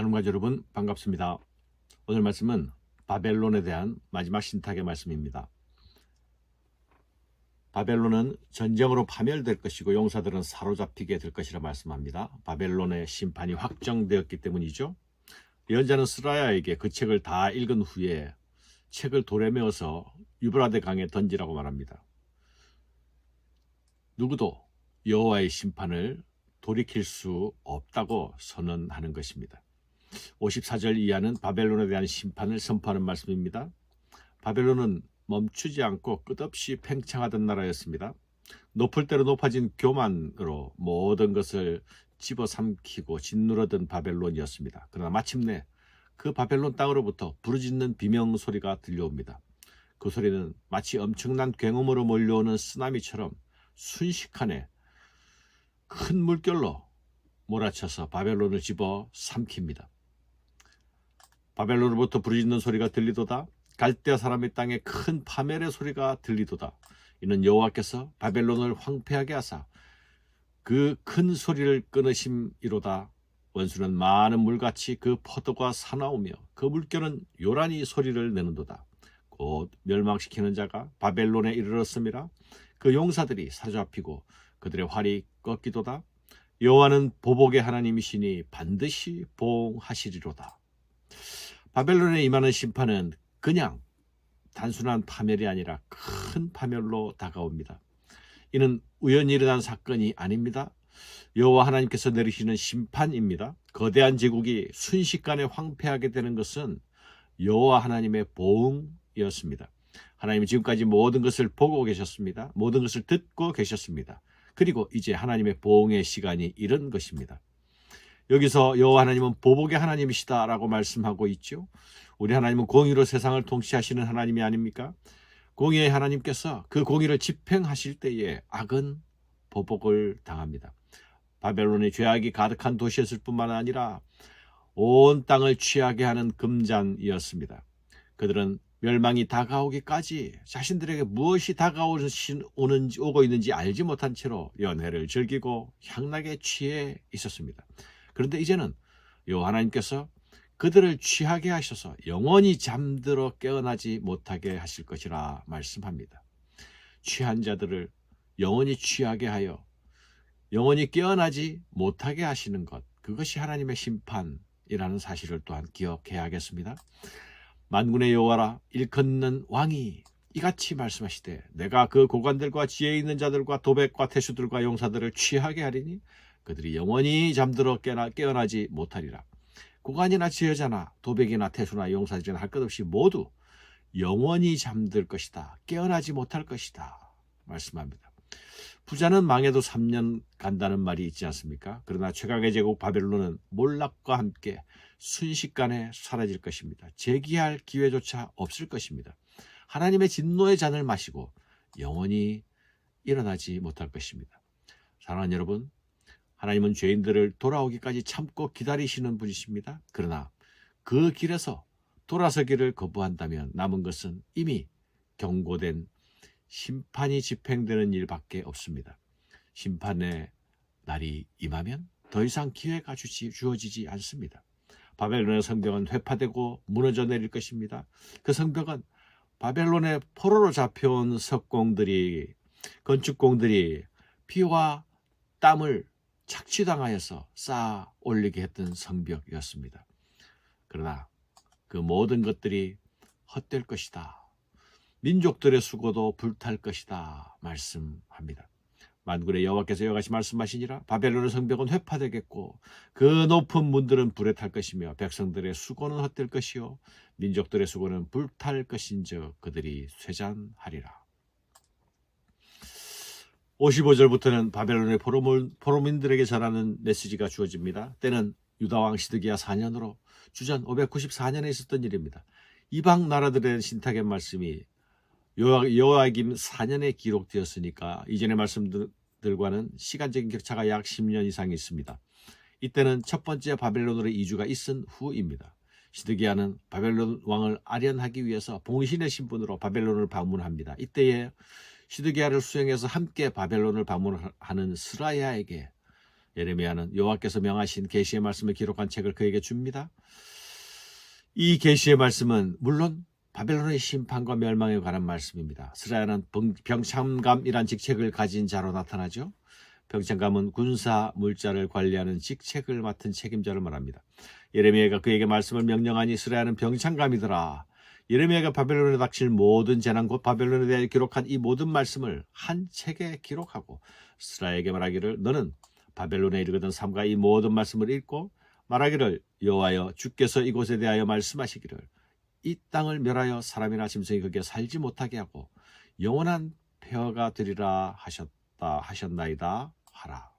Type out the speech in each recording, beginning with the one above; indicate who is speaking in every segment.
Speaker 1: 나눔가족 여러분 반갑습니다. 오늘 말씀은 바벨론에 대한 마지막 신탁의 말씀입니다. 바벨론은 전쟁으로 파멸될 것이고 용사들은 사로잡히게 될 것이라 말씀합니다. 바벨론의 심판이 확정되었기 때문이죠. 예언자는 스라야에게 그 책을 다 읽은 후에 책을 돌에 메어서 유브라데 강에 던지라고 말합니다. 누구도 여호와의 심판을 돌이킬 수 없다고 선언하는 것입니다. 54절 이하는 바벨론에 대한 심판을 선포하는 말씀입니다. 바벨론은 멈추지 않고 끝없이 팽창하던 나라였습니다. 높을 대로 높아진 교만으로 모든 것을 집어삼키고 짓누르던 바벨론이었습니다. 그러나 마침내 그 바벨론 땅으로부터 부르짖는 비명 소리가 들려옵니다. 그 소리는 마치 엄청난 굉음으로 몰려오는 쓰나미처럼 순식간에 큰 물결로 몰아쳐서 바벨론을 집어 삼킵니다. 바벨론으로부터 부르짖는 소리가 들리도다. 갈대아 사람의 땅에 큰 파멸의 소리가 들리도다. 이는 여호와께서 바벨론을 황폐하게 하사 그 큰 소리를 끊으심이로다. 원수는 많은 물같이 그 포도가 사나우며 그 물결은 요란히 소리를 내는도다. 곧 멸망시키는 자가 바벨론에 이르렀음이라. 그 용사들이 사로잡히고 그들의 활이 꺾이도다. 여호와는 보복의 하나님이시니 반드시 보응하시리로다. 바벨론에 임하는 심판은 그냥 단순한 파멸이 아니라 큰 파멸로 다가옵니다. 이는 우연히 일어난 사건이 아닙니다. 여호와 하나님께서 내리시는 심판입니다. 거대한 제국이 순식간에 황폐하게 되는 것은 여호와 하나님의 보응이었습니다. 하나님은 지금까지 모든 것을 보고 계셨습니다. 모든 것을 듣고 계셨습니다. 그리고 이제 하나님의 보응의 시간이 이른 것입니다. 여기서 여호와 하나님은 보복의 하나님이시다라고 말씀하고 있죠. 우리 하나님은 공의로 세상을 통치하시는 하나님이 아닙니까? 공의의 하나님께서 그 공의를 집행하실 때에 악은 보복을 당합니다. 바벨론이 죄악이 가득한 도시였을 뿐만 아니라 온 땅을 취하게 하는 금잔이었습니다. 그들은 멸망이 다가오기까지 자신들에게 무엇이 오고 있는지 알지 못한 채로 연회를 즐기고 향락에 취해 있었습니다. 그런데 이제는 여호와 하나님께서 그들을 취하게 하셔서 영원히 잠들어 깨어나지 못하게 하실 것이라 말씀합니다. 취한 자들을 영원히 취하게 하여 영원히 깨어나지 못하게 하시는 것, 그것이 하나님의 심판이라는 사실을 또한 기억해야겠습니다. 만군의 여호와라 일컫는 왕이 이같이 말씀하시되 내가 그 고관들과 지혜 있는 자들과 도백과 태수들과 용사들을 취하게 하리니 그들이 영원히 잠들어 깨어나지 못하리라. 고관이나 지혜자나 도백이나 태수나 용사들이나 할 것 없이 모두 영원히 잠들 것이다. 깨어나지 못할 것이다. 말씀합니다. 부자는 망해도 3년 간다는 말이 있지 않습니까? 그러나 최강의 제국 바벨론은 몰락과 함께 순식간에 사라질 것입니다. 재기할 기회조차 없을 것입니다. 하나님의 진노의 잔을 마시고 영원히 일어나지 못할 것입니다. 사랑하는 여러분, 하나님은 죄인들을 돌아오기까지 참고 기다리시는 분이십니다. 그러나 그 길에서 돌아서기를 거부한다면 남은 것은 이미 경고된 심판이 집행되는 일밖에 없습니다. 심판의 날이 임하면 더 이상 기회가 주어지지 않습니다. 바벨론의 성벽은 회파되고 무너져 내릴 것입니다. 그 성벽은 바벨론의 포로로 잡혀온 건축공들이 피와 땀을 착취당하여서 쌓아 올리게 했던 성벽이었습니다. 그러나 그 모든 것들이 헛될 것이다. 민족들의 수고도 불탈 것이다 말씀합니다. 만군의 여호와께서 이와 같이 말씀하시니라. 바벨론의 성벽은 회파되겠고 그 높은 문들은 불에 탈 것이며 백성들의 수고는 헛될 것이요 민족들의 수고는 불탈 것인즉 그들이 쇠잔하리라. 55절부터는 바벨론의 포로민들에게 전하는 메시지가 주어집니다. 때는 유다왕 시드기야 4년으로 주전 594년에 있었던 일입니다. 이방 나라들의 신탁의 말씀이 여호야김 4년에 기록되었으니까 이전의 말씀들과는 시간적인 격차가 약 10년 이상이 있습니다. 이때는 첫 번째 바벨론으로 이주가 있은 후입니다. 시드기야는 바벨론 왕을 아련하기 위해서 봉신의 신분으로 바벨론을 방문합니다. 이때에 시드기야를 수행해서 함께 바벨론을 방문하는 스라야에게 예레미야는 여호와께서 명하신 계시의 말씀을 기록한 책을 그에게 줍니다. 이 계시의 말씀은 물론 바벨론의 심판과 멸망에 관한 말씀입니다. 스라야는 병참감이란 직책을 가진 자로 나타나죠. 병참감은 군사 물자를 관리하는 직책을 맡은 책임자를 말합니다. 예레미야가 그에게 말씀을 명령하니 스라야는 병참감이더라. 예레미야가 바벨론에 닥칠 모든 재난 곧 바벨론에 대해 기록한 이 모든 말씀을 한 책에 기록하고 스라야에게 말하기를 너는 바벨론에 이르거든 삼가 이 모든 말씀을 읽고 말하기를 여호와여 주께서 이곳에 대하여 말씀하시기를 이 땅을 멸하여 사람이나 짐승이 거기에 살지 못하게 하고 영원한 폐허가 되리라 하셨나이다 하라.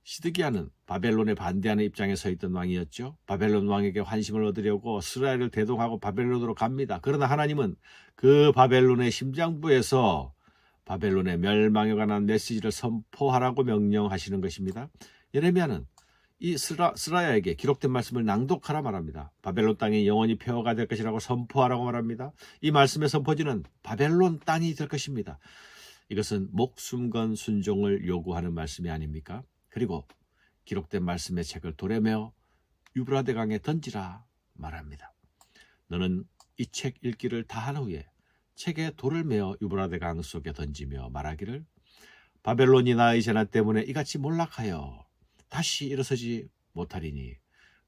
Speaker 1: 시드기야는 바벨론에 반대하는 입장에 서 있던 왕이었죠. 바벨론 왕에게 환심을 얻으려고 스라엘을 대동하고 바벨론으로 갑니다. 그러나 하나님은 그 바벨론의 심장부에서 바벨론의 멸망에 관한 메시지를 선포하라고 명령하시는 것입니다. 예레미야는 이 스라야에게 기록된 말씀을 낭독하라 말합니다. 바벨론 땅이 영원히 폐허가 될 것이라고 선포하라고 말합니다. 이 말씀의 선포지는 바벨론 땅이 될 것입니다. 이것은 목숨 건 순종을 요구하는 말씀이 아닙니까? 그리고 기록된 말씀의 책을 돌에 메어 유브라데 강에 던지라 말합니다. 너는 이 책 읽기를 다 한 후에 책에 돌을 메어 유브라데 강 속에 던지며 말하기를 바벨론이 나의 재난 때문에 이같이 몰락하여 다시 일어서지 못하리니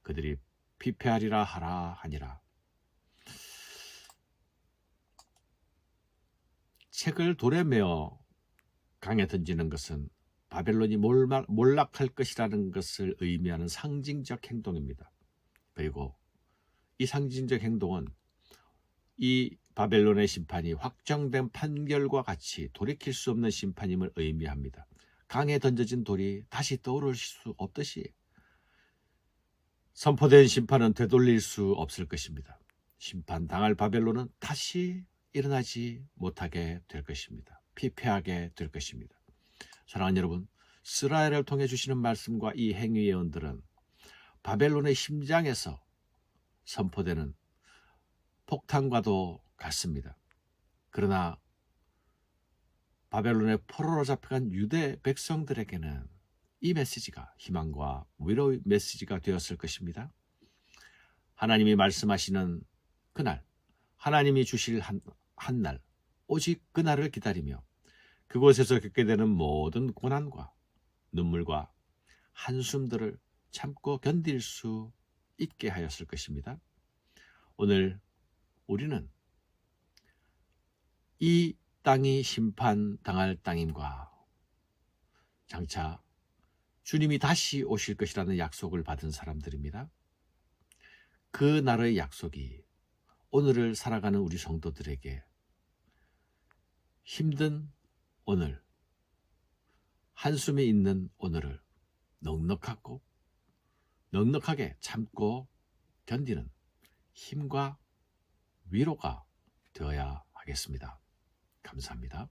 Speaker 1: 그들이 피폐하리라 하라 하니라. 책을 돌에 메어 강에 던지는 것은 바벨론이 몰락할 것이라는 것을 의미하는 상징적 행동입니다. 그리고 이 상징적 행동은 이 바벨론의 심판이 확정된 판결과 같이 돌이킬 수 없는 심판임을 의미합니다. 강에 던져진 돌이 다시 떠오를 수 없듯이 선포된 심판은 되돌릴 수 없을 것입니다. 심판당할 바벨론은 다시 일어나지 못하게 될 것입니다. 피폐하게 될 것입니다. 사랑하는 여러분, 스라엘을 통해 주시는 말씀과 이 행위 예언들은 바벨론의 심장에서 선포되는 폭탄과도 같습니다. 그러나 바벨론의 포로로 잡혀간 유대 백성들에게는 이 메시지가 희망과 위로의 메시지가 되었을 것입니다. 하나님이 말씀하시는 그날, 하나님이 주실 한날, 오직 그날을 기다리며 그곳에서 겪게 되는 모든 고난과 눈물과 한숨들을 참고 견딜 수 있게 하였을 것입니다. 오늘 우리는 이 땅이 심판당할 땅임과 장차 주님이 다시 오실 것이라는 약속을 받은 사람들입니다. 그 날의 약속이 오늘을 살아가는 우리 성도들에게 힘든 오늘, 한숨이 있는 오늘을 넉넉하게 참고 견디는 힘과 위로가 되어야 하겠습니다. 감사합니다.